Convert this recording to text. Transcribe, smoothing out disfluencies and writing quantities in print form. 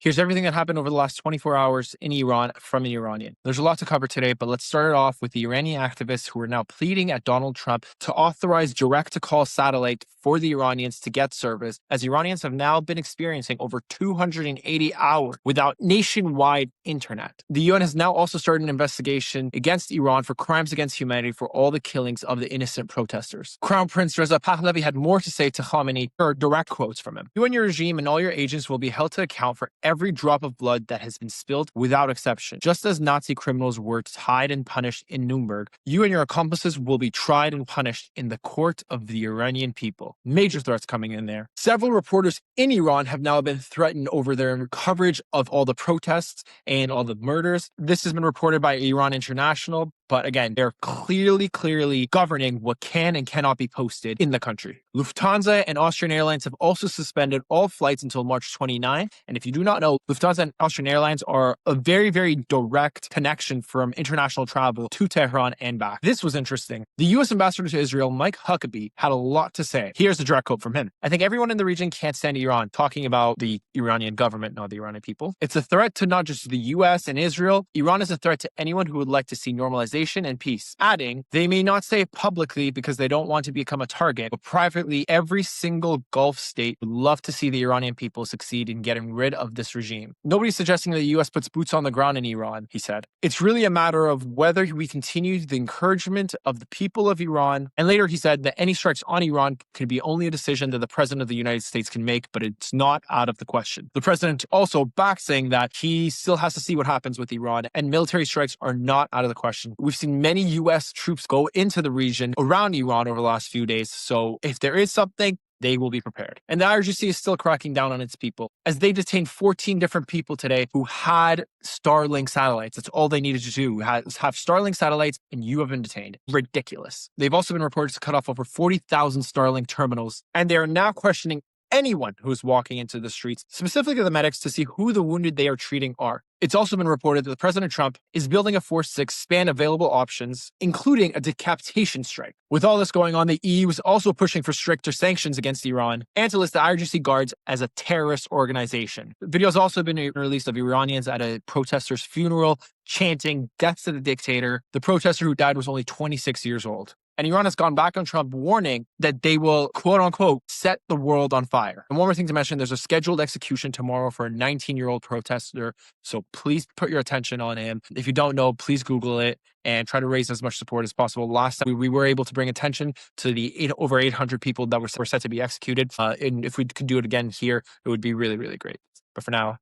Here's everything that happened over the last 24 hours in Iran from an Iranian. There's a lot to cover today, but let's start it off with the Iranian activists who are now pleading at Donald Trump to authorize direct-to-call satellite for the Iranians to get service, as Iranians have now been experiencing over 280 hours without nationwide internet. The UN has now also started an investigation against Iran for crimes against humanity for all the killings of the innocent protesters. Crown Prince Reza Pahlavi had more to say to Khamenei, or direct quotes from him. You and your regime and all your agents will be held to account for every drop of blood that has been spilled without exception. Just as Nazi criminals were tried and punished in Nuremberg, you and your accomplices will be tried and punished in the court of the Iranian people. Major threats coming in there. Several reporters in Iran have now been threatened over their coverage of all the protests and all the murders. This has been reported by Iran International, but again, they're clearly governing what can and cannot be posted in the country. Lufthansa and Austrian Airlines have also suspended all flights until March 29. And if you do not know, Lufthansa and Austrian Airlines are a very direct connection from international travel to Tehran and back. This was interesting. The U.S. ambassador to Israel, Mike Huckabee, had a lot to say. Here's a direct quote from him. I think everyone in the region can't stand Iran, talking about the Iranian government, not the Iranian people. It's a threat to not just the U.S. and Israel. Iran is a threat to anyone who would like to see normalization and peace. Adding, they may not say it publicly because they don't want to become a target, but privately, every single Gulf state would love to see the Iranian people succeed in getting rid of this regime. Nobody's suggesting that the U.S. puts boots on the ground in Iran, he said. It's really a matter of whether we continue the encouragement of the people of Iran. And later he said that any strikes on Iran can be only a decision that the president of the United States can make, but it's not out of the question. The president also back saying that he still has to see what happens with Iran, and military strikes are not out of the question. We've seen many U.S. troops go into the region around Iran over the last few days, so if there is something, they will be prepared. And the IRGC is still cracking down on its people, as they detained 14 different people today who had Starlink satellites. That's all they needed to do, have Starlink satellites, and you have been detained. Ridiculous. They've also been reported to cut off over 40,000 Starlink terminals, and they are now questioning anyone who is walking into the streets, specifically the medics, to see who the wounded they are treating are. It's also been reported that President Trump is building a force to expand available options, including a decapitation strike. With all this going on, the EU is also pushing for stricter sanctions against Iran and to list the IRGC guards as a terrorist organization. Videos also been released of Iranians at a protester's funeral chanting "Death to the dictator." The protester who died was only 26 years old. And Iran has gone back on Trump, warning that they will, quote unquote, set the world on fire. And one more thing to mention, there's a scheduled execution tomorrow for a 19-year-old protester. So please put your attention on him. If you don't know, please Google it and try to raise as much support as possible. Last time we were able to bring attention to the over 800 people that were set to be executed. And if we could do it again here, it would be really great. But for now,